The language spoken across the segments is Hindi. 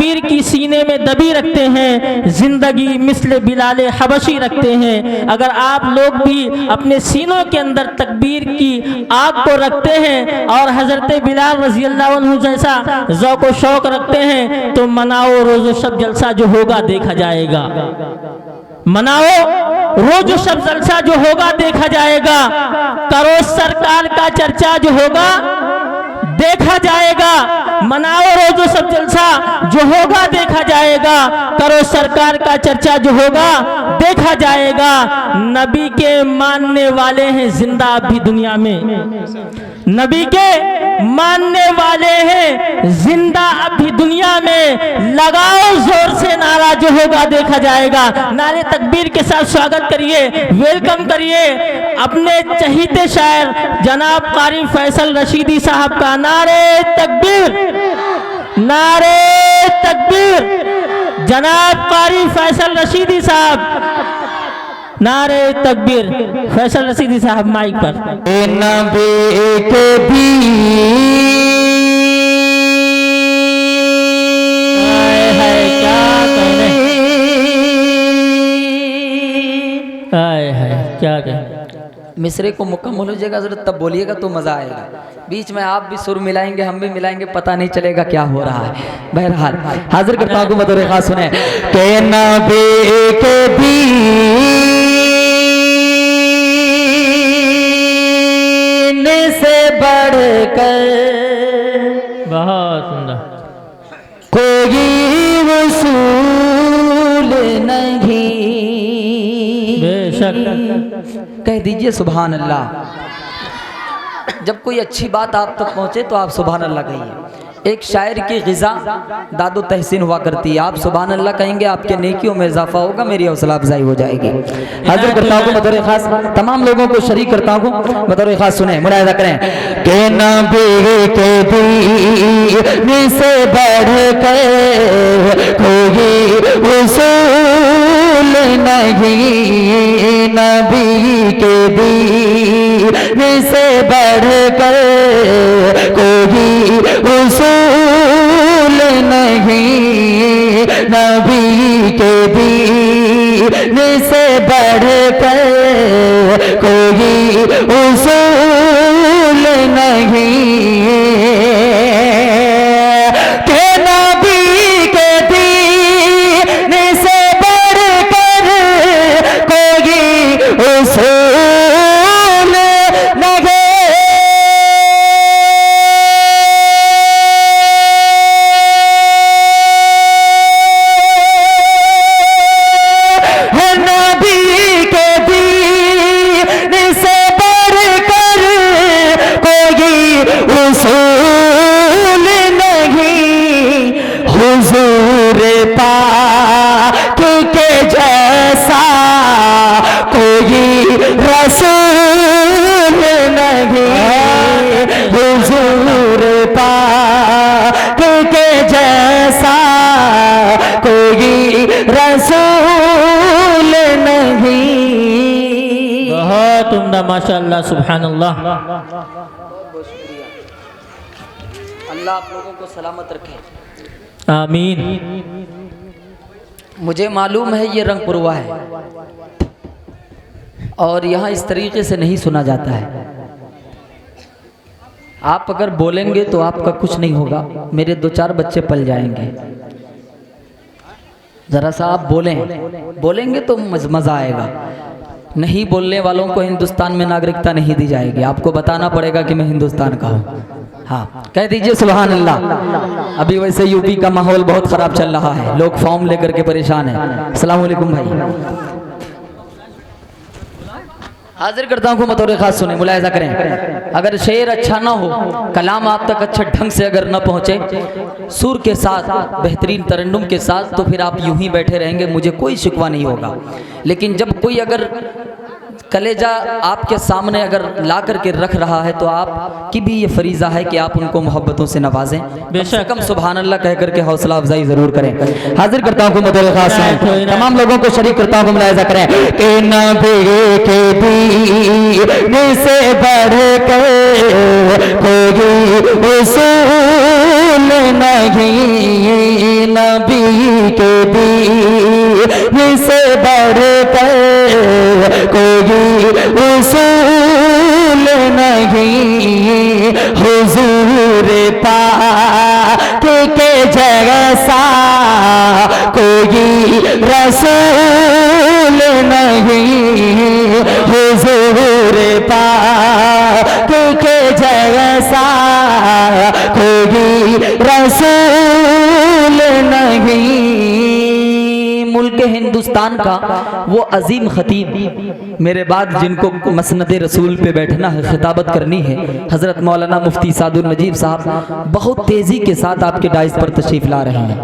तकबीर की सीने में दबी रखते हैं, जिंदगी मिस्ल बिलाले हबशी रखते हैं। अगर आप लोग भी अपने सीनों के अंदर तकबीर की आग को रखते हैं और हजरत बिलाल रज़ी अल्लाह अन्हु जैसा ज़ौक़ व शौक़ रखते हैं तो मनाओ रोज़ो शब जलसा जो होगा देखा जाएगा। मनाओ रोज़ो शब जलसा जो होगा देखा जाएगा। करो सरकार का चर्चा जो होगा देखा जाएगा। मनाओ रोज़ो शब जलसा जो होगा देखा जाएगा। करो सरकार का चर्चा जो होगा देखा जाएगा। नबी के मानने वाले हैं जिंदा अभी दुनिया में, नबी के मानने वाले हैं जिंदा अभी दुनिया में। लगाओ जोर से नारा जो होगा देखा जाएगा। नारे तकबीर के साथ स्वागत करिए, वेलकम करिए अपने चहीते शायर जनाब कारी फैसल रशीदी साहब का। नारे तकबीर, नारे तकबीर। जनाब कारी फैसल रशीदी साहब, नारे तकबीर। फैसल रशीदी साहब माइक पर। नबी के भी क्या कहें। मिसरे को मुकम्मल हो जाएगा जरूर तब बोलिएगा तो मज़ा आएगा। बीच में आप भी सुर मिलाएंगे, हम भी मिलाएंगे, पता नहीं चलेगा क्या हो रहा है। बहरहाल हाजिर करता हूँ बतौर खास सुने के नबी के भी से बढ़कर बहुत सुंदर कोई वसूल नहीं। बेशक कह दीजिए सुभान अल्लाह। जब कोई अच्छी बात आप तक पहुंचे तो आप सुभान अल्लाह कहिए। एक शायर की ग़िज़ा दादो तहसीन हुआ करती है। आप सुभान अल्लाह कहेंगे आपके नेकियों में इजाफा होगा, मेरी हौसला अफजाई हो जाएगी। हाजिर करता हूँ बतौर खास तमाम लोगों को शरीक करता हूँ बतौर खास सुने मुलाहिज़ा करें के नबी के दीन से बढ़कर कोई उसूल नहीं। नबी के दीन से बढ़कर कोई उसूल नहीं। नबी के दीन से बढ़कर कोई उसूल नहीं। के नबी के दीन से बढ़कर कोई उसूल नहीं। माशाअल्लाह सुभानअल्लाह। अल्लाह आप लोगों को सलामत रखे, आमीन। मुझे मालूम है ये रंग पुरवा है और यहाँ इस तरीके से नहीं सुना जाता है। आप अगर बोलेंगे तो आपका कुछ नहीं होगा, मेरे 2-4 बच्चे पल जाएंगे। ज़रा सा आप बोलेंगे तो मज़ा आएगा। नहीं बोलने वालों को हिंदुस्तान में नागरिकता नहीं दी जाएगी। आपको बताना पड़ेगा कि मैं हिंदुस्तान का हूँ। हाँ, कह दीजिए सुभान अल्लाह। अभी वैसे यूपी का माहौल बहुत ख़राब चल रहा है, लोग फॉर्म लेकर के परेशान हैं। अस्सलाम वालेकुम भाई। हाजिर करता हूँ बतौर खास सुने मुलाहिज़ा करें। अगर शेर अच्छा ना हो, कलाम आप तक अच्छा ढंग से अगर न पहुँचे सुर के साथ, बेहतरीन तरन्नुम के साथ, तो फिर आप यूं ही बैठे रहेंगे, मुझे कोई शिकवा नहीं होगा। लेकिन जब कोई अगर कलेजा आपके सामने अगर ला करके रख रहा है तो आपकी भी ये फरीज़ा है कि आप उनको मोहब्बतों से नवाजें। बेशक कम सुभान अल्लाह कह करके हौसला अफजाई ज़रूर करें। हाजिर करता हूँ बतौर खास तमाम लोगों को शरीक करता हूँ, मुलाहिज़ा करें कि नबी के दीन से बढ़कर कोई उसूल नहीं। नबी के दीन से बढ़कर कोई उसूल नहीं, हुजूर पाक के जैसा कोई रसूल नहीं, हुजूर पाक के जैसा कोई रसूल नहीं। मुल्क हिंदुस्तान का वो अजीम खतीब, मेरे बाद जिनको मसनद रसूल पे बैठना है, खिताबत करनी है, हज़रत मौलाना मुफ्ती सादुल नजीब साहब बहुत तेज़ी के साथ आपके डाइस पर तशरीफ़ ला रहे हैं।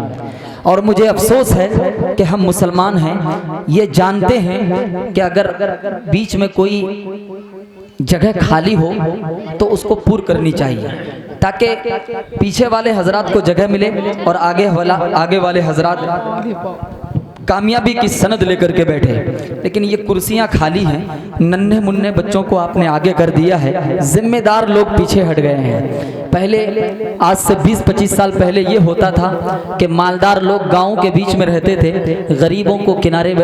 और मुझे अफसोस है कि हम मुसलमान हैं, ये जानते हैं कि अगर बीच में कोई जगह खाली हो तो उसको पूर्ण करनी चाहिए, ताकि पीछे वाले हजरात को जगह मिले और आगे वाले हजरात कामयाबी की सनद लेकर के बैठे। लेकिन ये कुर्सियां खाली हैं, नन्हे मुन्ने बच्चों को आपने आगे कर दिया है, जिम्मेदार लोग पीछे हट गए हैं। पहले आज से 20-25 साल पहले ये होता था कि मालदार लोग गाँव के बीच में रहते थे, गरीबों को किनारे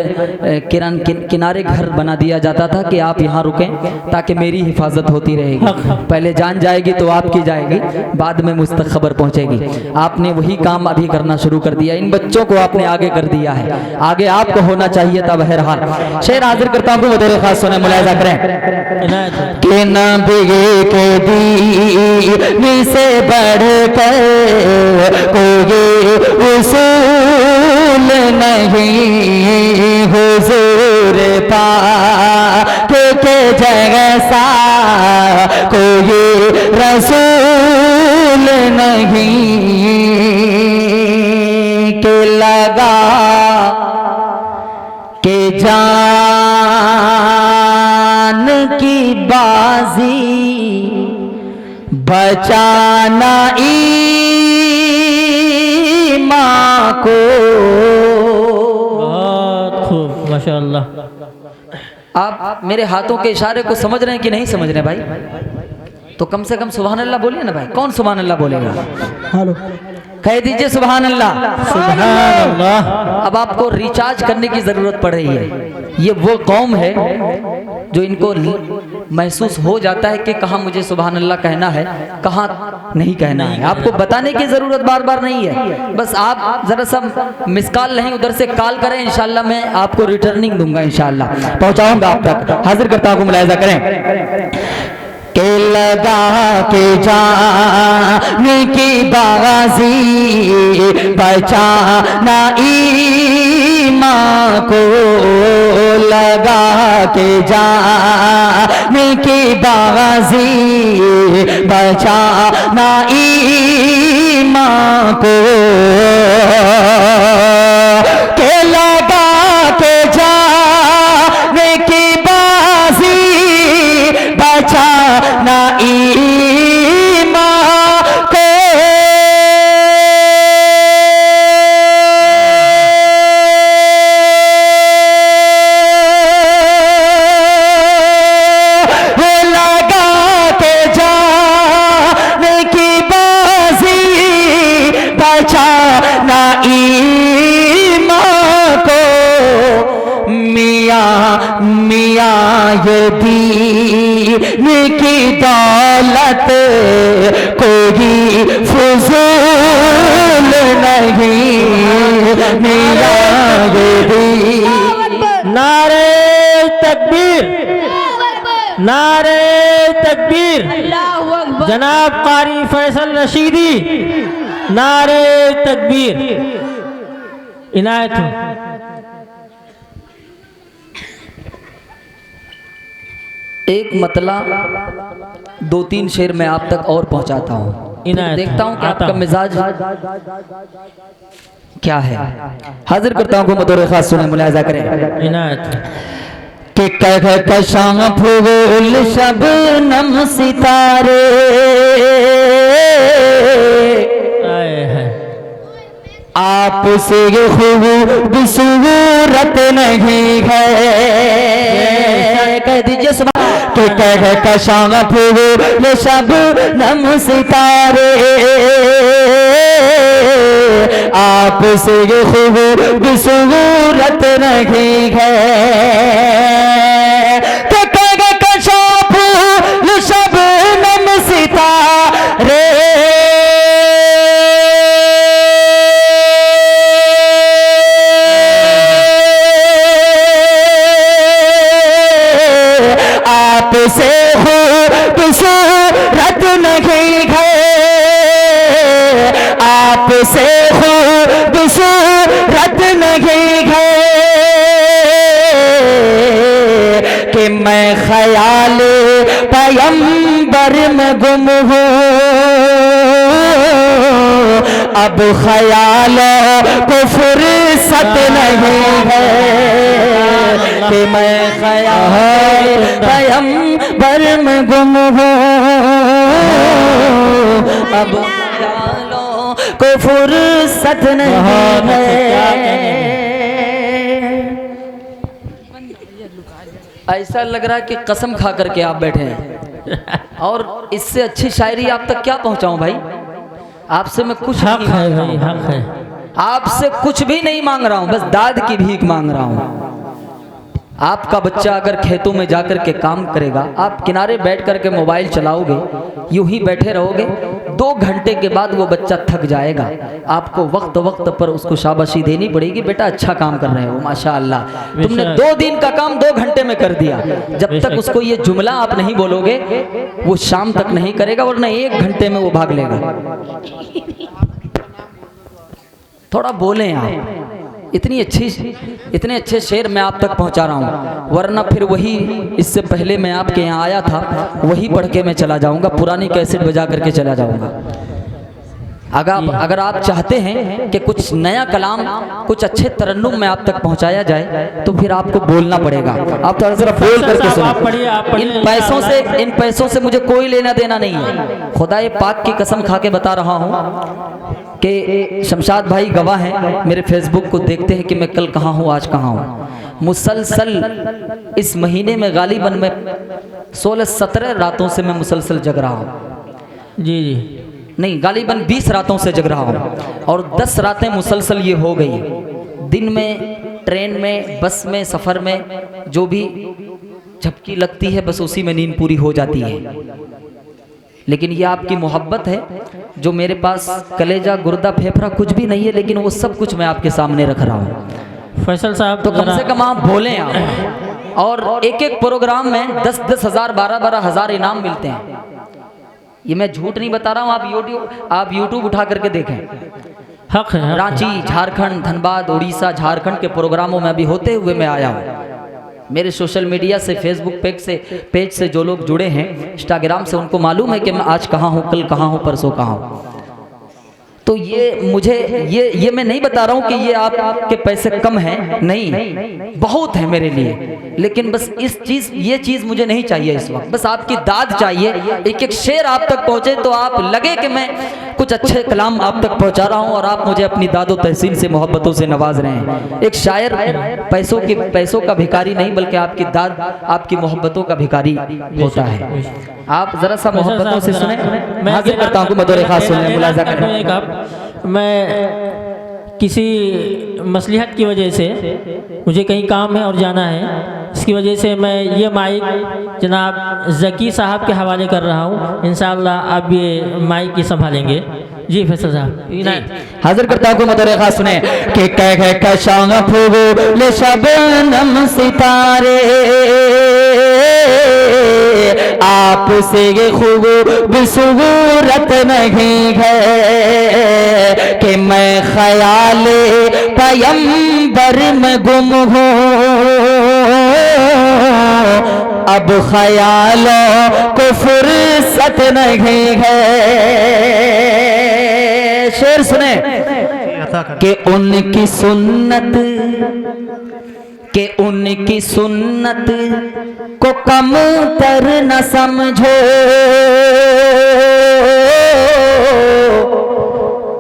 घर बना दिया जाता था कि आप यहाँ रुकें ताकि मेरी हिफाजत होती रहेगी, पहले जान जाएगी तो आपकी जाएगी, बाद में मुझ तक खबर पहुँचेगी। आपने वही काम अभी करना शुरू कर दिया, इन बच्चों को आपने आगे कर दिया है, आगे आपको होना चाहिए था। बहरहाल शेर हाजिर करता हूँ, मेरे खास सुने, मुलाहिजा करें कि नबी के दीन से बढ़कर कोई उसूल नहीं, हुजूर पाक के जैसा कोई रसूल नहीं, के लगा के जान की बाजी बचाना ईमान को। बहुत खूब, माशाअल्लाह। आप मेरे हाथों के इशारे को समझ रहे हैं कि नहीं समझ रहे भाई? तो कम से कम सुभान अल्लाह बोलिए ना भाई। कौन सुभान अल्लाह बोलेगा? हेलो, कह दीजिए सुभान अल्लाह। सुभान अल्लाह। अब आपको रिचार्ज करने की जरूरत पड़ रही है। ये वो कौम है जो इनको महसूस हो जाता है कि कहाँ मुझे सुभान अल्लाह कहना है, कहाँ नहीं कहना है। आपको बताने की जरूरत बार बार नहीं है, बस आप जरा सा मिस कॉल नहीं, उधर से कॉल करें, इंशाल्लाह मैं आपको रिटर्निंग दूंगा, इंशाल्लाह पहुंचाऊंगा आप तक। हाजिर करता हूँ, मुलाहिजा करें के लगा के जान की बाजी बचाना ईमान को, लगा के जान की बाजी बचाना ईमान को, के लगा के जान की बाजी बचाना ईमान को, लगा के जाने की बाजी बचाना ईमान को। मियाँ मियाँ ये दीन की दौलत कोई फजूल नहीं, मियाँ ये दीन। नारे तकबीर, नारे तकबीर। जनाब कारी फैसल रशीदी, नारे तकबीर। इनायत हो। एक मतला 2-3 शेर मैं आप तक और पहुंचाता हूँ, देखता हूँ कि आपका मिजाज क्या है। हाजिर करता हूँ, मदोर खास सुने, मुलाहिजा करें इनायत कि कह कशां फूल शबनम सितारे, आए हैं आपसे खूबसूरत नहीं है। कह दीजिए सुबह कि कह कशां फूल शबनम सितारे, आपसे खूबसूरत नहीं है कि कगे कशाफ शबनम सितारे आपसे खूबसूरत नहीं है आपसे खूबसूरत नहीं है कि मैं ख्याल पैगंबर में गुम हूँ अब ख्यालों को फुर्सत नहीं है कि मैं ख्याल पैगंबर में गुम हूँ अब ख्यालों को फुर्सत नहीं है। ऐसा लग रहा है कि कसम खा करके आप बैठे हैं और इससे अच्छी शायरी आप तक क्या पहुंचाऊं भाई। आपसे मैं कुछ हक नहीं है मांग रहा भाई, हूं। हक है। आपसे कुछ भी नहीं मांग रहा हूं, बस दाद की भीख मांग रहा हूं। आपका बच्चा अगर खेतों में जाकर के काम करेगा, आप किनारे बैठ करके मोबाइल चलाओगे, यूं ही बैठे रहोगे, 2 घंटे के बाद वो बच्चा थक जाएगा। आपको वक्त वक्त पर उसको शाबाशी देनी पड़ेगी, बेटा अच्छा काम कर रहे हो माशाअल्लाह, तुमने 2 दिन का काम 2 घंटे में कर दिया। जब तक उसको ये जुमला आप नहीं बोलोगे वो शाम तक नहीं करेगा, वरना 1 घंटे में वो भाग लेगा। थोड़ा बोलें आप, इतने अच्छे शेर मैं आप तक पहुंचा रहा हूं, वरना फिर वही इससे पहले मैं आपके यहाँ आया था वही पढ़ के मैं चला जाऊंगा, पुरानी कैसेट बजा करके चला जाऊंगा। अगर आप चाहते हैं कि कुछ नया कलाम, कुछ अच्छे तरन्नुम में आप तक पहुंचाया जाए तो फिर आपको बोलना पड़ेगा। आप थोड़ा सा बोल करके सुनो। इन पैसों से मुझे कोई लेना देना नहीं है। खुदा पाक की कसम खा के बता रहा हूं कि शमशाद भाई गवाह हैं, मेरे फेसबुक को देखते हैं कि मैं कल कहाँ हूँ आज कहाँ हूँ। मुसलसल इस महीने में गालिबन में 16-17 रातों से मैं मुसलसल जग रहा हूँ। जी जी नहीं, गालिबन 20 रातों से जग रहा हूँ और 10 रातें मुसलसल ये हो गई। दिन में ट्रेन में, बस में, सफ़र में जो भी झपकी लगती है बस उसी में नींद पूरी हो जाती है। लेकिन ये आपकी मोहब्बत है जो मेरे पास कलेजा गुर्दा फेफड़ा कुछ भी नहीं है, लेकिन वो सब कुछ मैं आपके सामने रख रहा हूँ। फैसल साहब तो कम से कम आप बोलें आप। और एक प्रोग्राम में 10-10 हज़ार 12-12 हज़ार इनाम मिलते हैं। ये मैं झूठ नहीं बता रहा हूँ, आप यूट्यूब उठा करके देखें। हक है। रांची, झारखंड, धनबाद, उड़ीसा, झारखंड के प्रोग्रामों में अभी होते हुए मैं आया हूँ। मेरे सोशल मीडिया से, फेसबुक पेज से जो लोग जुड़े हैं, इंस्टाग्राम से, उनको मालूम है कि मैं आज कहाँ हूँ, कल कहाँ हूँ, परसों कहाँ हूँ। तो ये मैं नहीं बता रहा हूँ कि ये आपके पैसे कम हैं, नहीं, बहुत है मेरे लिए। लेकिन बस ये चीज़ मुझे नहीं चाहिए इस वक्त। बस आपकी दाद चाहिए, एक शेर आप तक पहुँचे तो आप लगे कि मैं कुछ अच्छे कलाम आप तक पहुँचा रहा हूँ और आप मुझे अपनी दादो तहसीन से, मोहब्बतों से नवाज रहे हैं। एक शायर पैसों का भिखारी नहीं, बल्कि आपकी दाद, आपकी मोहब्बतों का भिखारी होता है। आप जरा सा मोहब्बतों से सुने। मैं हाजिर करता हूँ बतौर खास सुनने मुलाजा करें। मैं किसी मसलिहत की वजह से मुझे कहीं काम है और जाना है, इसकी वजह से मैं ये माइक जनाब ज़की साहब के हवाले कर रहा हूँ। इंशाअल्लाह आप ये माइक की संभालेंगे। जी फैसल साहब हाजिर करता हूँ बतौर खास सुने कि कह कशांग फूले शबनम सितारे आपसे ये खूबसूरत नहीं है कि मैं ख्याल पैगंबर में गुम हूँ अब ख्यालों को फुर्सत नहीं है। शेर सुने कि उनकी सुन्नत को कम तर न समझो,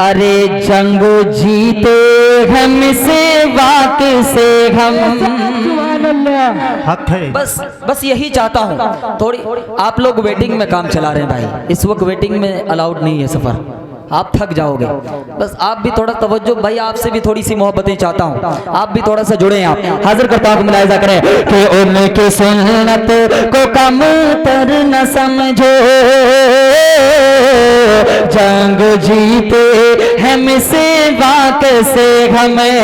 अरे जंग जीते हम से वाक से हम। बस यही चाहता हूँ। थोड़ी आप लोग वेटिंग में काम चला रहे हैं भाई, इस वक्त वेटिंग में अलाउड नहीं है सफ़र। आप थक जाओगे। बस आप भी थोड़ा तवज्जो, भाई आपसे भी थोड़ी सी मोहब्बतें चाहता हूँ, आप भी थोड़ा सा जुड़े। आप हाजिर करता हूँ, मुलाहिजा करें कि उनकी सुन्नत को कम तर न समझो, जंग जीते हैं मिसवा से हमें,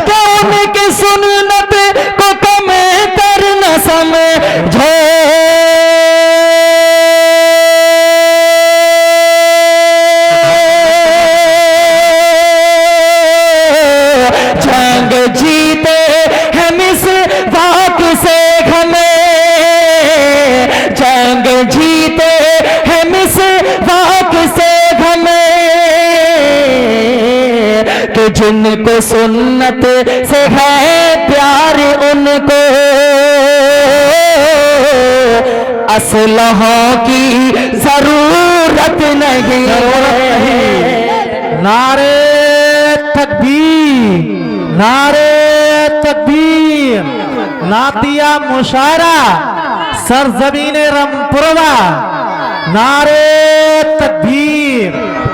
कि उनकी सुन्नत को कम तर न समझो, जीते हम इस वाक से हमें, जंग जीते हम इस वाक से हमें, कि जिनको सुन्नत से है प्यार उनको असलहों की जरूरत नहीं है। नारे तकबीर, नारे तकबीर, नातिया मुशायरा सरजमीने रमपुरवा, नारे तकबीर।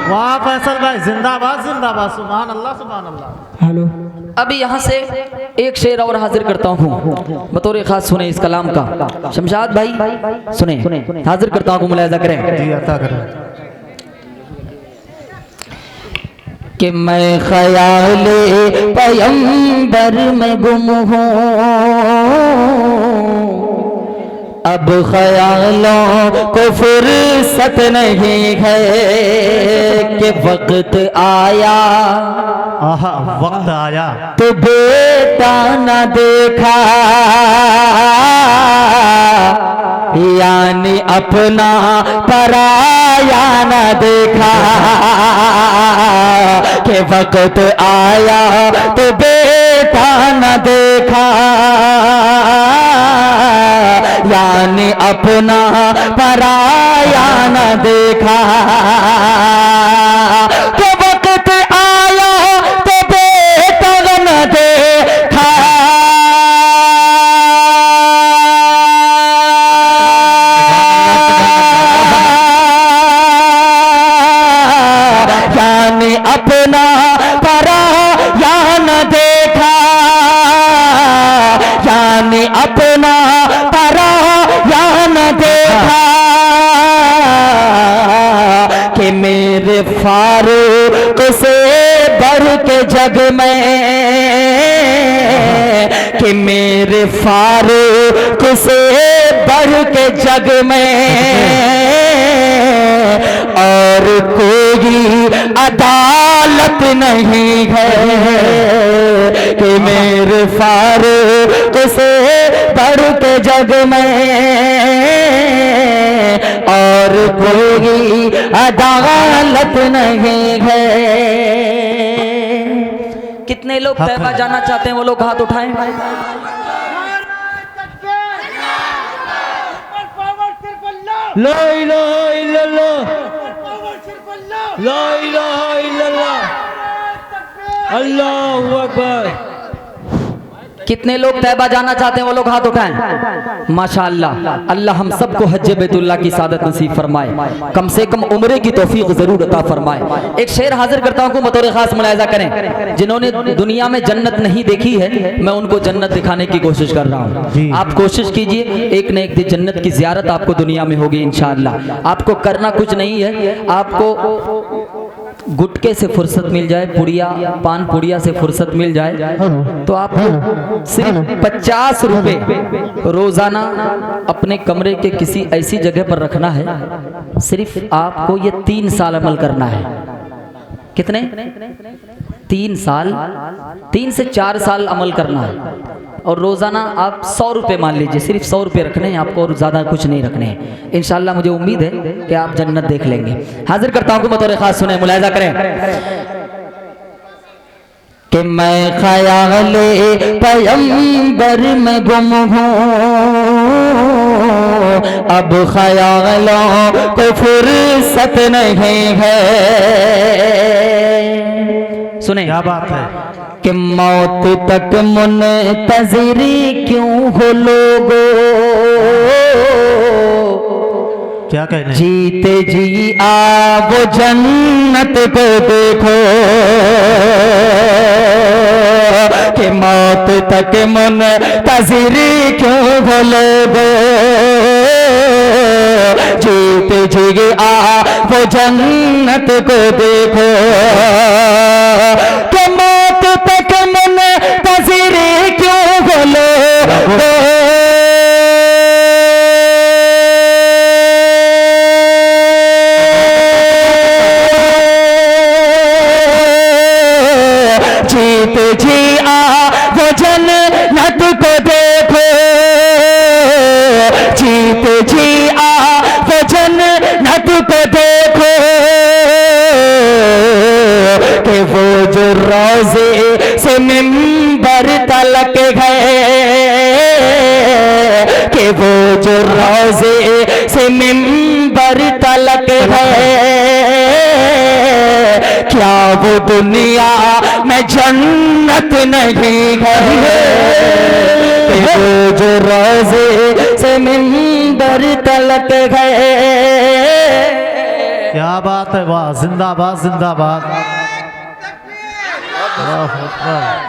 वाह फैसल भाई, जिंदाबाद जिंदाबाद, सुभान अल्लाह सुभान अल्लाह। हेलो, अभी यहाँ से एक शेर और हाजिर करता हूँ बतौर खास, सुने इस कलाम का। शमशाद भाई सुने, हाजिर करता हूँ, मुलाहिजा करें जी अता करें। कि मैं ख्याले पैगंबर में गुम हूँ, अब ख्यालों को फुर्सत नहीं है, कि वक्त आया, आहा वक्त आया, तो बेटा न देखा, यानी अपना पराया न देखा, कि वक्त आया तो बेटा न देखा, यानी अपना पराया न देखा, तो वक्त आया तो बेटा न देखा, यानी अपना पराया न देखा, यानी अपना पराया न देखा, कि मेरे फारूक से बढ़ के जग में, कि मेरे फारूक से बढ़ के जग में और कोई अदालत नहीं है, कि मेरे फारूक से बढ़ के जग में और कोई अदालत नहीं है। कितने लोग तैबा जाना चाहते हैं, वो लोग हाथ उठाएं। ला इलाहा इल्लल्लाह, ला इलाहा इल्लल्लाह, अल्लाहु अकबर। कितने लोग तैबा जाना चाहते हैं, वो लोग हाथ उठाएं। माशाअल्लाह, अल्लाह हम सबको हज्ज बैतुल्लाह की सादत नसीब फरमाए, कम से कम उम्रे की तौफीक जरूर अता फरमाए। एक शेर हाजिर करता हूँ, बतौर खास मुलाहिजा करें। जिन्होंने दुनिया में जन्नत नहीं देखी है, मैं उनको जन्नत दिखाने की कोशिश कर रहा हूँ। आप कोशिश कीजिए, एक न एक दिन जन्नत की ज़ियारत आपको दुनिया में होगी इंशाअल्लाह। आपको करना कुछ नहीं है, आपको गुटके से फुर्सत मिल जाए, पुड़िया पान पुड़िया से फुर्सत मिल जाए, तो आपको सिर्फ 50 रुपए रोजाना अपने कमरे के किसी ऐसी जगह पर रखना है। सिर्फ आपको ये 3 साल अमल करना है। कितने? 3 साल, 3 से 4 साल अमल करना है। और रोज़ाना आप 100 रुपये मान लीजिए, सिर्फ 100 रुपये रखने हैं आपको, और ज़्यादा कुछ नहीं रखने हैं। इंशाल्लाह मुझे उम्मीद है कि आप जन्नत देख लेंगे। हाजिर करता हूँ, बतौर खास सुने, मुलाहिजा करें कि मैं ख्याले पैगंबर में गुम हूँ, अब ख्यालों को फुर्सत नहीं है। सुने, क्या बात है कि मौत तक मुंतज़िर क्यों हो लोगो, क्या कहने? जीते जी आ वो जन्नत को देखो कि मौत तक मुंतज़िर क्यों हो लोगो। जीते जी आ वो जन्नत को देखो कि मौत तक मुंतज़िर क्यों हो लोगो। जीते जी आ वो जन्नत को देखो, जीते जी आ वो जन्नत को देखो कि वो जो रोज़े से मिंबर तलक है, कि वो जो रोज़े से मिंबर तलक है, क्या वो दुनिया में जन्नत नहीं है। वो जो रोज़े से मिंबर तलक है। क्या बात है, वाह, जिंदाबाद जिंदाबाद।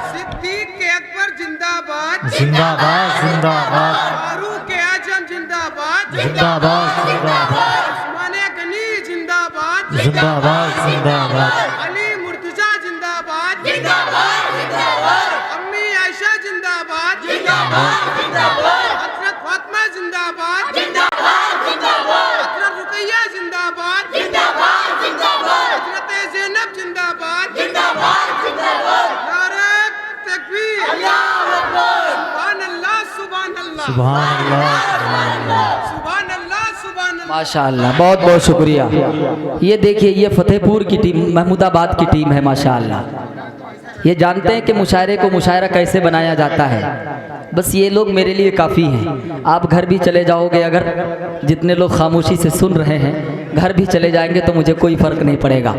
सिद्दीक के अकबर जिंदाबाद, जिंदाबाद जिंदाबाद फारूक के आजम जिंदाबाद, जिंदाबाद जिंदाबाद उस्माने गनी जिंदाबाद, जिंदाबाद जिंदाबाद अली मुर्तजा जिंदाबाद, जिंदाबाद जिंदाबाद, अम्मी आयशा जिंदाबाद, जिंदाबाद जिंदाबाद, हजरत फातिमा जिंदाबाद, जिंदाबाद जिंदाबाद, हजरत रुकैया जिंदाबाद, जिंदाबाद जिंदाबाद, हजरत ज़ैनब जिंदाबाद, जिंदाबाद जिंदाबाद, नारे तकबीर, अल्लाहू अकबर, सुभान अल्लाह सुभान अल्लाह सुभान अल्लाह सुभान अल्लाह। सुभान अल्लाह सुभान अल्लाह। माशाअल्लाह, बहुत बहुत शुक्रिया। ये देखिए, ये फतेहपुर की टीम, महमूदाबाद की टीम है माशाअल्लाह। ये जानते हैं कि मुशायरे को मुशायरा कैसे बनाया जाता है। बस ये लोग मेरे लिए काफ़ी हैं। आप घर भी चले जाओगे, अगर जितने लोग खामोशी से सुन रहे हैं घर भी चले जाएंगे तो मुझे कोई फ़र्क नहीं पड़ेगा।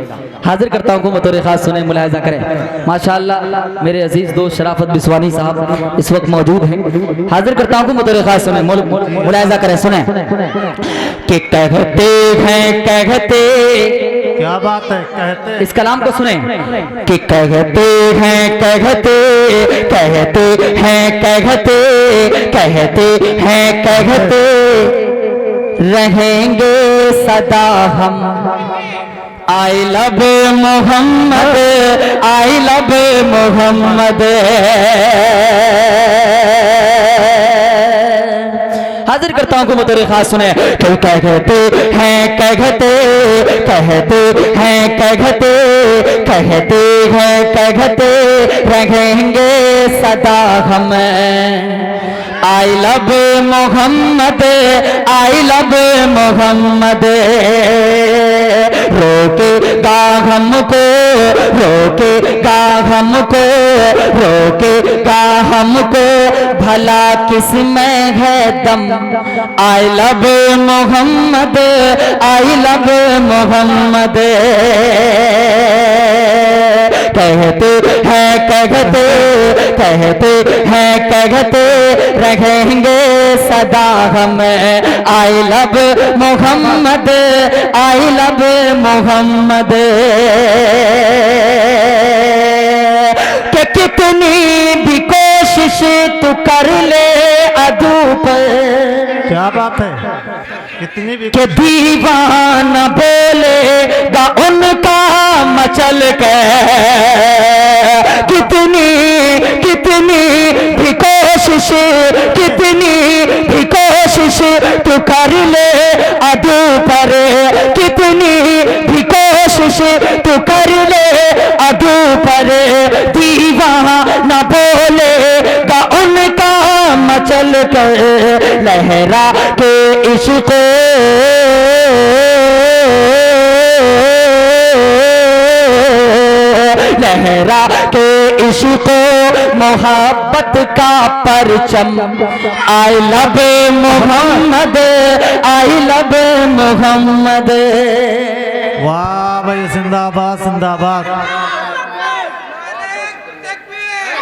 हाजिर करता हूँ को बतौर ख़ास सुने, मुलाहिज़ा करें। माशाअल्लाह मेरे अजीज़ दोस्त शराफत बिस्वानी साहब इस वक्त मौजूद हैं। हाजिर करता हूँ को बतौर ख़ास सुने, मुलाहिज़ा करें, सुने कि कहते हैं कहते, क्या बात है, कहते इस कलाम को सुने कि कहते हैं कहते, कहते हैं कहते, कहते हैं कहते रहेंगे सदा हम। I love Mohammad, I love Mohammad. हाजिर करता हूँ को बतौर ख़ास सुने तो कहते हैं कहते, कहते हैं कहते, कहते हैं कहते रहेंगे सदा हम। I love Mohammad, I love Mohammad. रोकेगा हमको, रोकेगा हमको, रोकेगा हमको भला किस में है दम। I love Mohammad, I love Mohammad. कहते हैं कहते, कहते हैं कहते रहेंगे सदा हम। I love Mohammad, I love Mohammad. कि कितनी भी कोशिश तू कर ले अदू पर, क्या बात है, कितनी भी के दीवाना बोलेगा उनका मचल के। कितनी कितनी भी कोशिश, कितनी भी कोशिश तू कर ले अदू पर। कितनी भी कोशिश तू कर ले अदू पर। दीवाना बोलेगा उनका मचल कर। लहरा के इश्क़ लहरा के इश्क़ मोहब्बत का परचम। I love Mohammad, I love Mohammad. वाह भाई, जिंदाबाद जिंदाबाद। नारे तकबीर,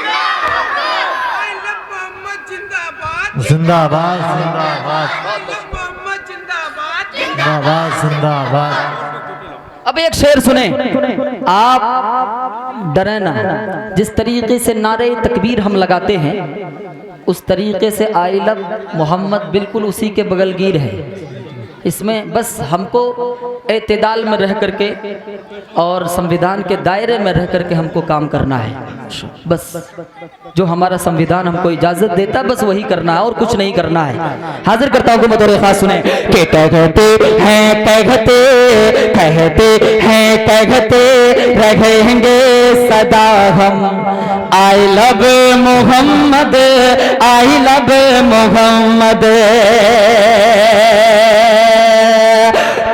आई लव मोहम्मद जिंदाबाद, जिंदाबाद जिंदाबाद आई लव मोहम्मद जिंदाबाद, जिंदाबाद जिंदाबाद। अब एक शेर सुने, आप डरे ना। जिस तरीके से नारे तकबीर हम लगाते हैं उस तरीके से आई लव मोहम्मद बिल्कुल उसी के बगलगीर है। इसमें बस हमको एतदाल में रह करके और संविधान के दायरे में रह करके हमको काम करना है। बस जो हमारा संविधान हमको इजाजत देता बस वही करना है और कुछ नहीं करना है। हाजिर करता हूँ बतौर खास सुने कि कहते रहेंगे सदा हम I love Mohammad, I love Mohammad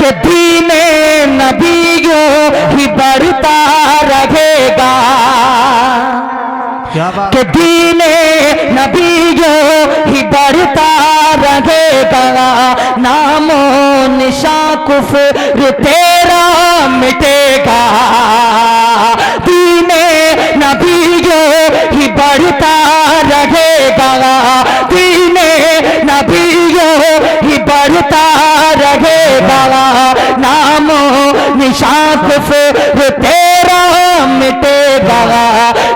के दीने नबियों ही बढ़ता रहेगा, क्या बात के दीने नबियों ही बढ़ता रहेगा, नामो निशा कुफ्र तेरा मिटेगा, दीने नबियों ही बढ़ता रहेगा, दीने नबियों ही बढ़ता रहेगा, नामो निशा कुफ्र तेरा मिटेगा,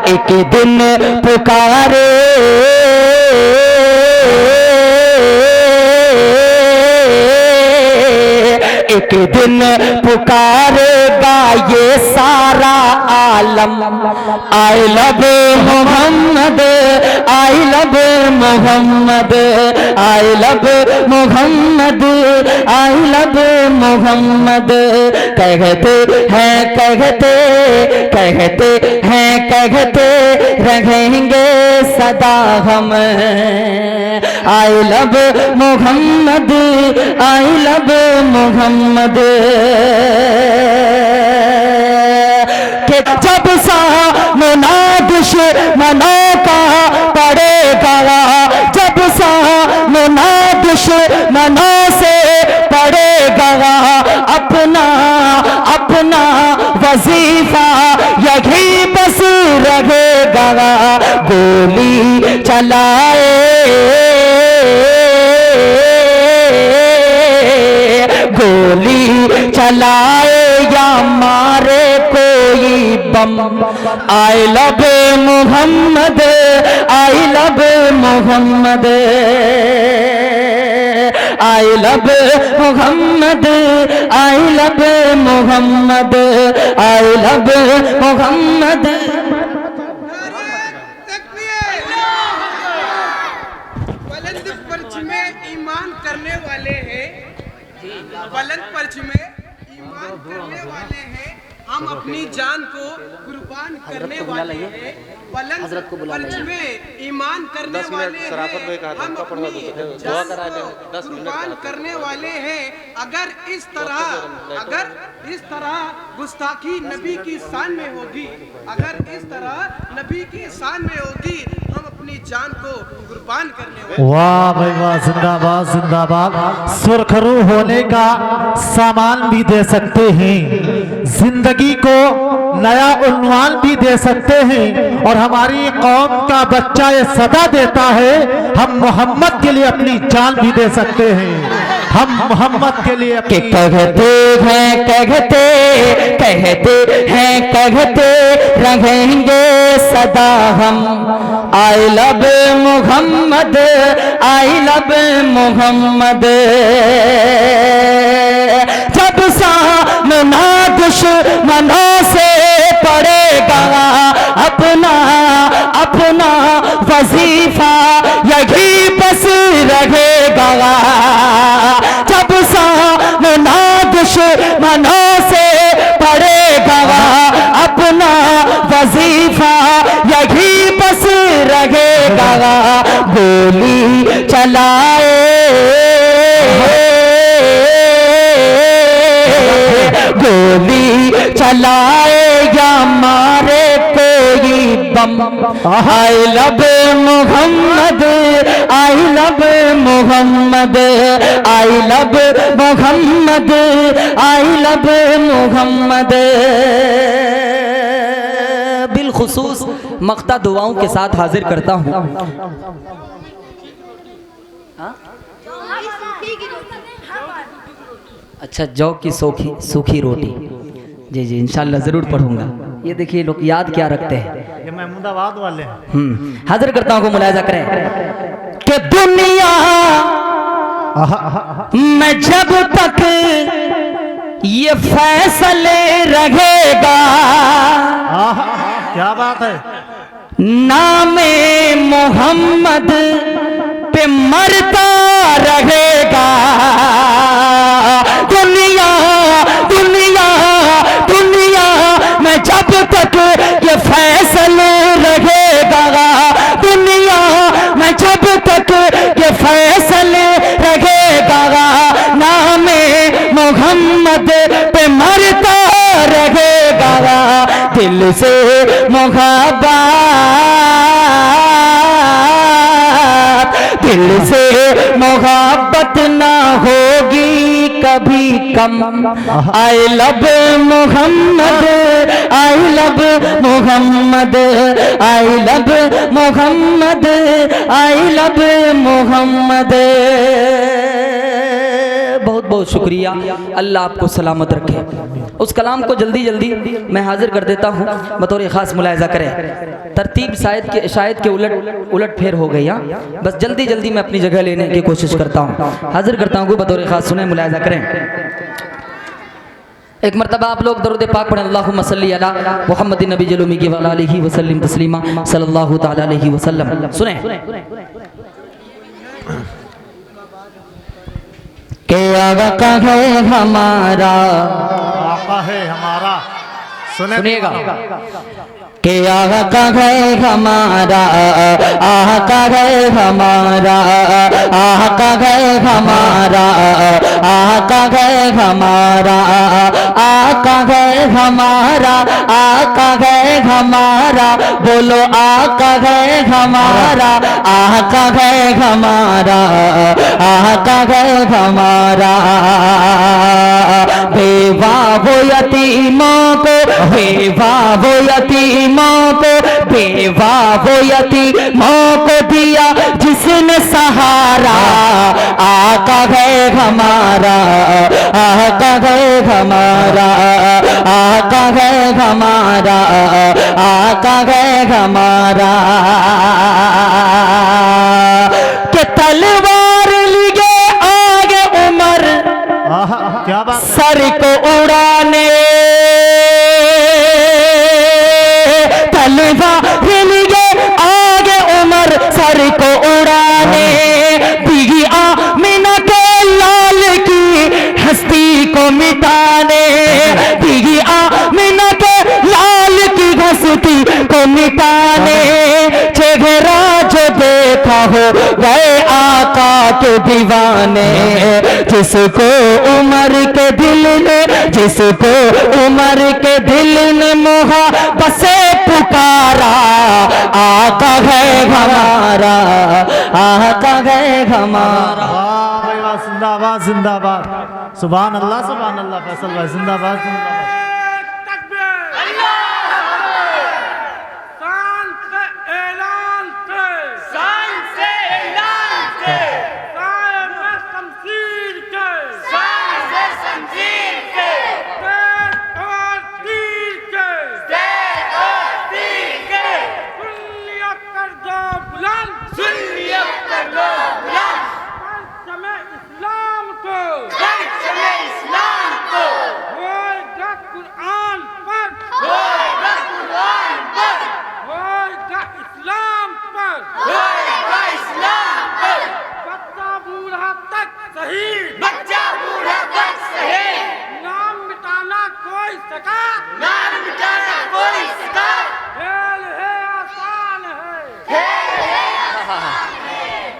एक दिन पुकारे एक दिन पुकारेगा ये सारा आलम I love Mohammad, I love Mohammad, I love Mohammad, I love Mohammad. कहते हैं कहते रहेंगे सदा हम I love Mohammad, I love Mohammad के जब सामना दुश्मनों का पड़ेगा, जब सामना दुश्मनों से पड़ेगा, अपना अपना वजीफा यही बस रहेगा, गोली चलाए गोली चलाए या मारे कोई बम I love Mohammad, I love Mohammad, I love Mohammad, I love Mohammad, I love Muhammad. बुलंद पर्च में ईमान करने वाले हैं, बुलंद पर्च में ईमान करने वाले हैं, हम अपनी जान को कुर्बान करने वाले हैं, बुलंद पर्च में ईमान करने वाले हैं, हम अपनी जान को कुर्बान करने वाले हैं। अगर इस तरह गुस्ताखी नबी की शान में होगी, अगर इस तरह नबी की शान में होगी, हम अपनी जान को कुर्बान करने वाले। वाह भाई वाह, जिंदाबाद जिंदाबाद। सुरखरू होने का सामान भी दे सकते हैं, जिंदगी को नया उन्वान भी दे सकते हैं, और हमारी कौम का बच्चा ये सदा देता है हम मोहम्मद के लिए अपनी जान भी दे सकते हैं, हम मोहम्मद के लिए कि कहते रहेंगे सदा हम I love Mohammad, I love Mohammad. जब सामना दुश्मनों से पड़ेगा, अपना अपना वजीफा यही बस रहेगा, जब सामना दुश्मनों से पड़ेगा, अपना वजीफा यही बस रहेगा, गोली चलाए गोली चलाए या मारे कोई बम I love Mohammad, I love Mohammad, I love Mohammad, I love Muhammad. बिलखुसूस मख्ता दुआओं के साथ हाजिर करता हूँ। अच्छा, जौ की सूखी सूखी रोटी। जी जी, इंशाल्लाह ज़रूर पढ़ूंगा। ये देखिए लोग याद क्या रखते हैं। ये महमूदाबाद वाले हैं। हाजिर करता हूँ को मुलाहिजा करें कि दुनिया में जब तक ये फैसले रहेगा, क्या बात है। नामे मोहम्मद पे मरता रहेगा। दुनिया दुनिया दुनिया में जब तक ये फैसले रहेगा, दुनिया में जब तक ये फैसले रहेगा, नामे मोहम्मद पे मरता रहेगा। दिल से मोहब्बत, दिल से मोहब्बत ना होगी कभी कम। I love Mohammad, I love Mohammad, I love Mohammad, I love Muhammad. बहुत बहुत शुक्रिया, अल्लाह आपको सलामत रखे। उस कलाम को जल्दी जल्दी मैं हाजिर कर देता हूँ, बतौर ख़ास मुलाहिजा करें। तरतीब शायद के उलट फेर हो गई। बस जल्दी जल्दी मैं अपनी जगह लेने की कोशिश करता हूँ, हाजिर करता हूँ, बतौर ख़ास सुने, मुलाहिजा करें। एक मरतबा आप लोग दरूद पाक पढ़ें, अल्लाहुम्मा सल्ली अला मुहम्मदिन नबी जलूमी की वाला अलैहि वसल्लम तस्लीमा सल्लल्लाहु तआला अलैहि वसल्लम। सुने के आका है हमारा, आका है हमारा। सुनिएगा के आका है हमारा, आका है हमारा, आका है हमारा, आका है हमारा, आका है हमारा, आका है हमारा। बोलो आका है हमारा, आका है हमारा, आका है हमारा। बेवा वो यतीमों को, बेवा वो यतीमों को, बेवा वो यतीमों को दिया जिसने सहारा। आका है हमारा, आका है हमारा, आका है हमारा, आका है हमारा। के तलवार लिए आगे उमर, क्या बात। सर को उड़ाने, तलवार लिए आगे उमर सर को उड़ाने। बीगी आमिना के लाल की हस्ती को मिटाने, बीगी आमिना के लाल की हस्ती को मिटाने। चेहरा जो देखा हो गए आका के दीवाने, जिसको उमर के दिल ने, जिसको उमर के दिल ने मोहब्बत से पुकारा। आका है हमारा, आका है हमारा। वाह भाई वाह, जिंदाबाद जिंदाबाद, सुभान अल्लाह फैसल भाई, जिंदाबाद जिंदाबाद।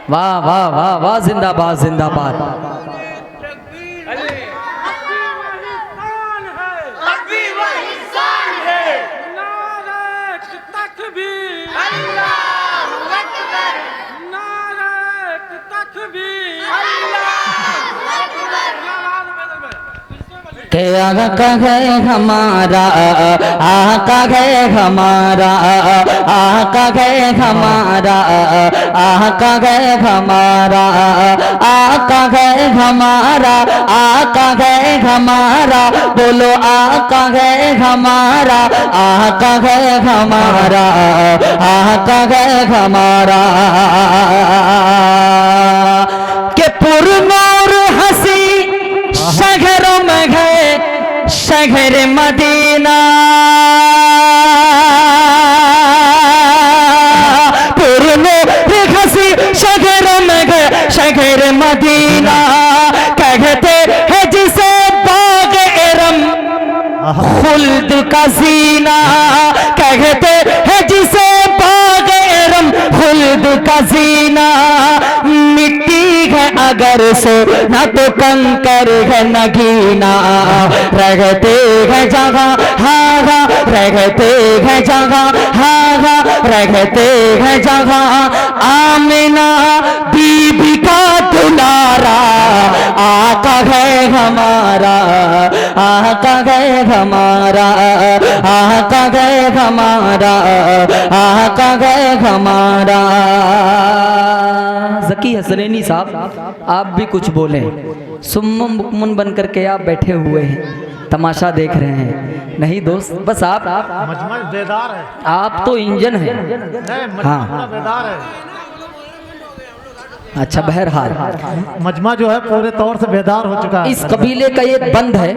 वाह वाह वाह वाह, जिंदाबाद जिंदाबाद। के आका है हमारा, आका है हमारा, आका है हमारा, आका है हमारा, आका है हमारा, आका है हमारा, बोलो आका है हमारा, आका है हमारा, आका है हमारा। के पुरनूर हंसी शहरों में है शहर मदीना, पुरनूर हंसी शहरों में है शहर मदीना, कहते हैं जिसे बाग इरम खुल्द का जीना, कहते हैं जिसे बाग इरम खुल्द का जीना, मिट्टी है अगर सोना तो कंकर है नगीना, रहते हैं जगह हागा, रहते हैं जगह हागा, रहते हैं जगह आमिना बीबी का दुलारा, आका है हमारा, आका है हमारा, आका है हमारा, आका है हमारा। ज़की हसनैनी साहब आप भी कुछ बोलें, सुम्म मुकमन बन करके आप बैठे हुए हैं, तमाशा देख रहे हैं। नहीं दोस्त, बस आप मजमा बेदार है। आप तो इंजन है। हाँ बेदार है। अच्छा, बहरहाल मजमा जो है पूरे तौर से बेदार हो चुका है। इस कबीले का एक बंद है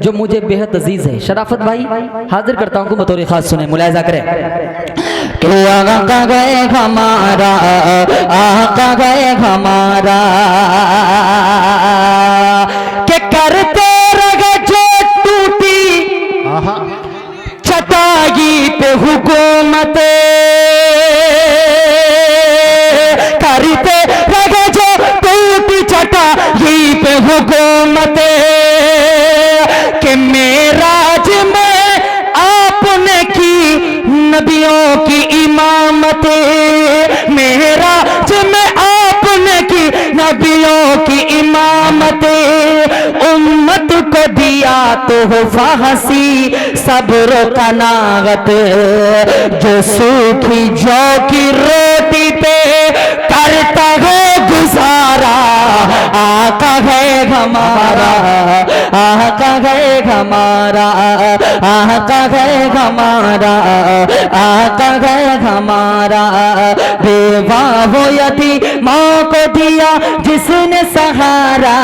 जो मुझे बेहद अजीज है। शराफत भाई हाजिर करता हूँ, बतौर खास सुने, मुलायजा करें। कि आका गए हमारा, आका गए हमारा, के करते रहे जो टूटी चटाई पे हुकूमत, करते रहे जो टूटी चटाई पे हुकूमत, के मेराज में आपने की नबियों की इमामत, मेराज में आपने की नबियों की इमामत, उम्मत को दिया तो हो फांसी सब्र कनागत, जो सूखी जौ की रोटी पे करता है गुजारा, आका है हमारा, आका है हमारा, आका है हमारा, आका है हमारा, बेवा हो यदि माँ को दिया जिसने सहारा,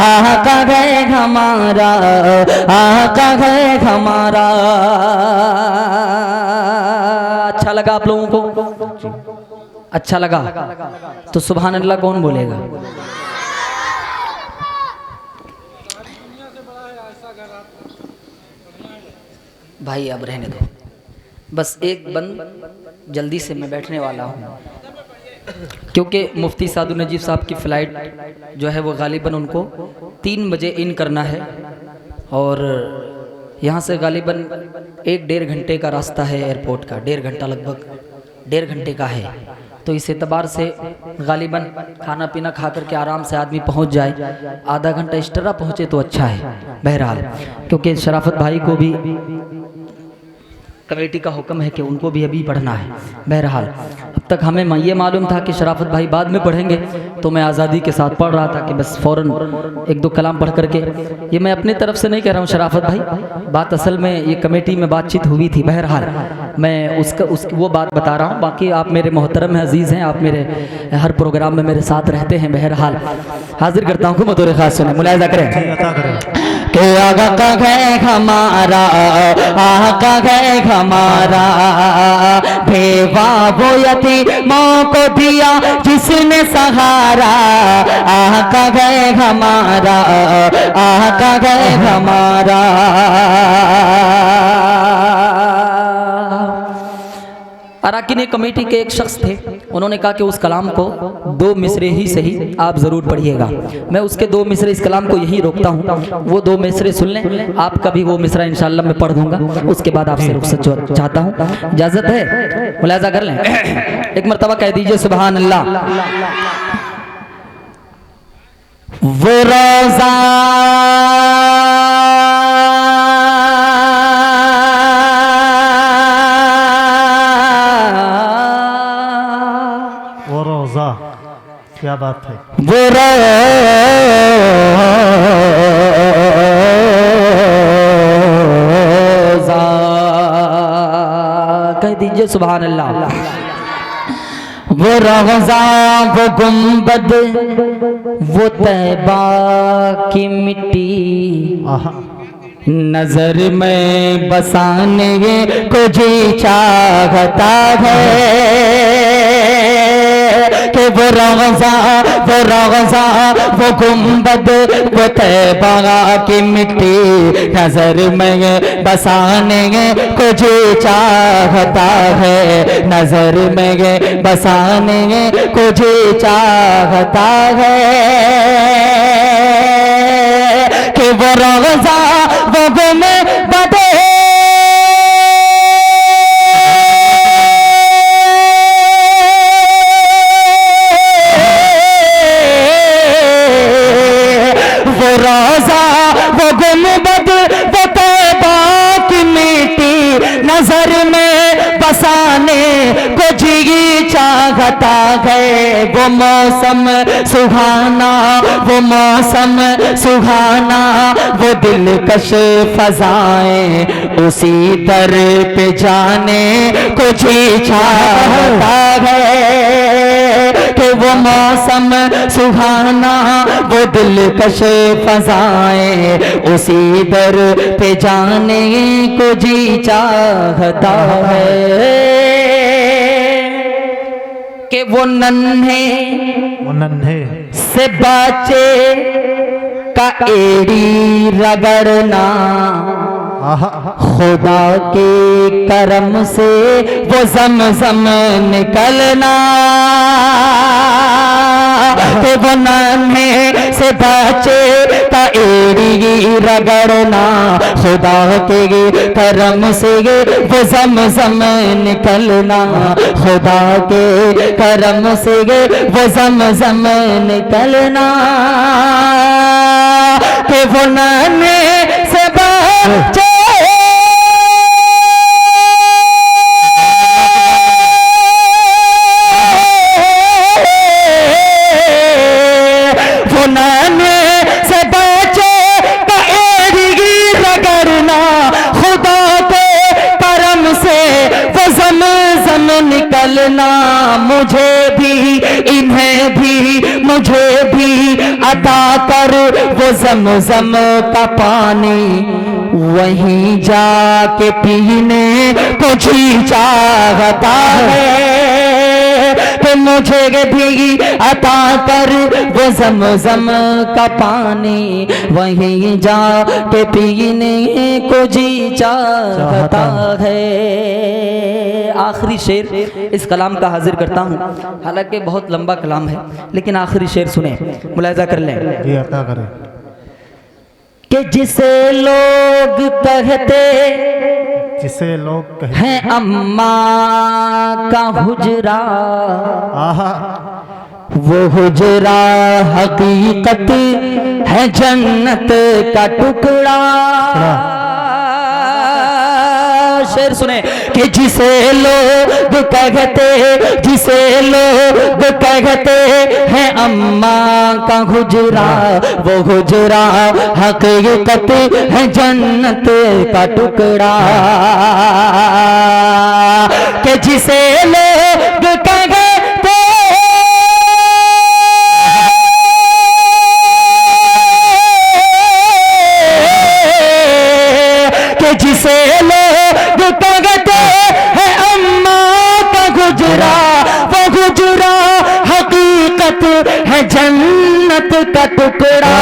आका है हमारा, आका है हमारा। अच्छा लगा आप लोगों को? अच्छा लगा तो सुभान अल्लाह कौन बोलेगा? भाई अब रहने दो, बस एक बंद जल्दी से मैं बैठने वाला हूँ, क्योंकि मुफ्ती सादुल नजीब साहब की फ़्लाइट जो है वो गालिबन उनको 3 बजे इन करना है, और यहाँ से गालिबन 1-1.5 घंटे का रास्ता है एयरपोर्ट का, 1.5 घंटा, लगभग 1.5 घंटे का है। तो इस एतबार से गालिबन खाना पीना खा करके आराम से आदमी पहुँच जाए, आधा घंटा एक्स्ट्रा पहुँचे तो अच्छा है। बहरहाल क्योंकि शराफत भाई को भी कमेटी का हुक्म है कि उनको भी अभी पढ़ना है। बहरहाल अब तक हमें ये मालूम था कि शराफत भाई बाद में पढ़ेंगे, तो मैं आज़ादी के साथ पढ़ रहा था कि बस फ़ौरन 1-2 कलाम पढ़ करके, ये मैं अपनी तरफ से नहीं कह रहा हूँ शराफत भाई, बात असल में ये कमेटी में बातचीत हुई थी। बहरहाल मैं वो बात बता रहा हूँ, बाकी आप मेरे मोहतरम अजीज़ हैं, आप मेरे हर प्रोग्राम में मेरे साथ रहते हैं। बहरहाल हाजिर करता हूँ बतौर खास सुने, मुलायजा करें कि आका है हमारा, आका है हमारा, भेवा वो यतीमों को दिया जिसने सहारा, आका है हमारा, आका है हमारा। अराकीन कमेटी के एक शख्स थे, उन्होंने कहा कि उस कलाम को 2 मिसरे ही सही आप ज़रूर पढ़िएगा। मैं उसके 2 मिसरे इस कलाम को यहीं रोकता हूँ, वो 2 मिसरे सुन लें, आपका भी वो मिसरा इंशाअल्लाह मैं पढ़ दूंगा, उसके बाद आपसे रुखसत चाहता हूँ, इजाज़त है? मुलाज़ा कर लें, एक मरतबा कह दीजिए सुभान अल्लाह। वो रोजा वो रोजा, क्या बात है। वो रोजा, कह दीजिए सुभान अल्लाह। वो रोजा, वो गुंबद, वो तैबा की मिट्टी, आहा, नजर में बसाने को जी चाहता है कि वो रोजा, वो गुंबद, वो तैबा की मिट्टी, नजर में बसाने को जी चाहता है, नजर में बसाने को जी चाहता है कि वो रोजा वो गुंबद वो रोजा, वो गुंबद, वो तैबा की मिट्टी, नजर में बसाने को जी चाहता है। वो मौसम सुहाना, वो मौसम सुहाना, वो दिलकश फजाएं, उसी दर पे जाने को जी चाहता है कि वो मौसम सुहाना, वो दिलकश फजाएं, उसी दर पे जाने को जी चाहता है कि वो नन्हे से बच्चे का एड़ी रगड़ना, आहा, खुदा के करम से वो ज़मज़म निकलना, कि वो नन्हे से बच्चे का एड़ी रगड़ना, खुदा के करम से वो ज़मज़म निकलना, खुदा के करम से वो ज़मज़म निकलना, कि वो नन्हे से बच्चे निकलना, मुझे भी इन्हें भी मुझे भी अता कर वो ज़मज़म का पानी, वहीं जाके पीने को जी चाहता है कि मुझे भी अता कर वो ज़मज़म का पानी, वहीं जाके पीने को जी चाहता है। आखिरी शेर इस कलाम का हाजिर करता हूँ, हालांकि बहुत लंबा कलाम है, लेकिन आखिरी शेर सुने, मुलाहिज़ा कर लें। ये अता करें कि जिसे लोग कहते हैं अम्मा का हुजरा, आहा, वो हुजरा हकीकत है जन्नत का टुकड़ा। शेर सुने कि जिसे लोग कहते हैं अम्मा का हुजरा, वो हुजरा हकीकत है जन्नत का टुकड़ा, कि जिसे लोग कहते जिसे लोग कहते हैं अम्मा का गुजरा, वो गुजरा हकीकत है जन्नत का टुकड़ा,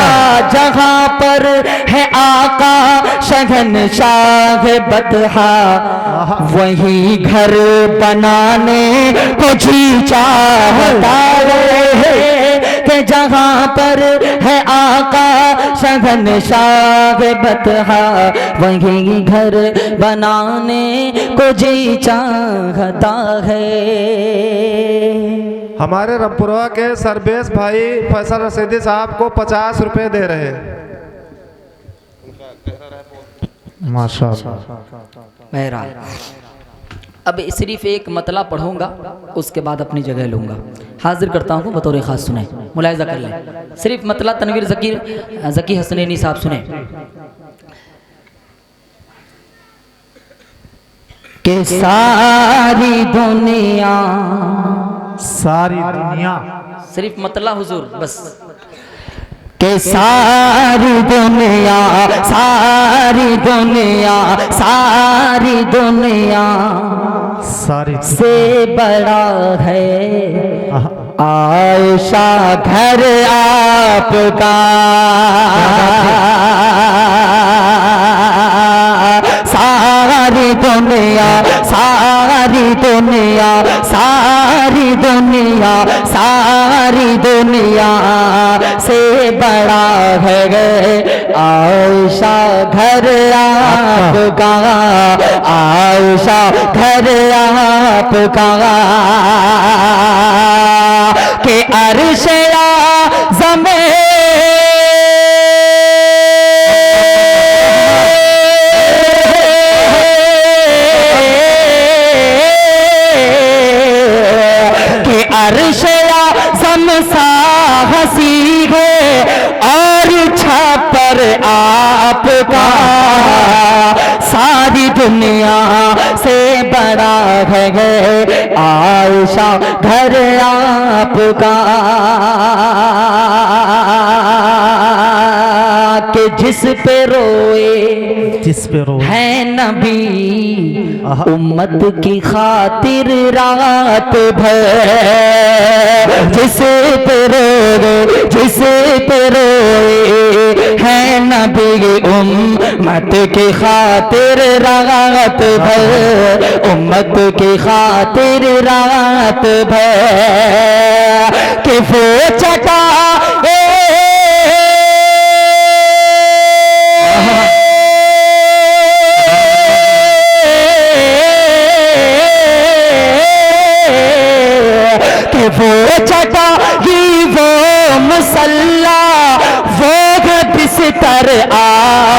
जहाँ पर है आका शहंशाह बतहा, वहीं घर बनाने को जी चाहता है कि जहाँ पर है आका शहंशाह बतहा, वहीं घर बनाने को जी चाहता है। हमारे रामपुरवा के सरबेश भाई फैसल रशीदी साहब को 50 रुपए दे रहे हैं। माशाअल्लाह। बहरहाल अब सिर्फ एक मतला पढ़ूंगा, उसके बाद अपनी जगह लूंगा। हाजिर करता हूँ बतौर खास, सुने, मुलाहिजा कर लें। सिर्फ मतला तनवीर ज़की हसनैनी साहब सुने कि सारी दुनिया, सारी दुनिया, सिर्फ मतला हुजूर बस। के सारी दुनिया, सारी दुनिया, सारी दुनिया सारी से बड़ा है आयशा घर आपका। सारी दुनिया, सारी दुनिया, सारी दुनिया, सारी दुनिया से बड़ा है आयशा घर आपका। आयशा घर आपका के अर्श आज़म अर्श आज़म सा हसी है और छापर आपका। सारी दुनिया से बड़ा है आयशा घर आपका। के जिस पे रोए, जिस पे रो है नबी उम्मत की खातिर रात भर। जिस पे रोए, जिस पे रोए है नबी उम्मत की खातिर रात भर। उम्मत की खातिर रात भर कि वो चटा वो चटा ही वो मुसल्ला वो बिस्तर आ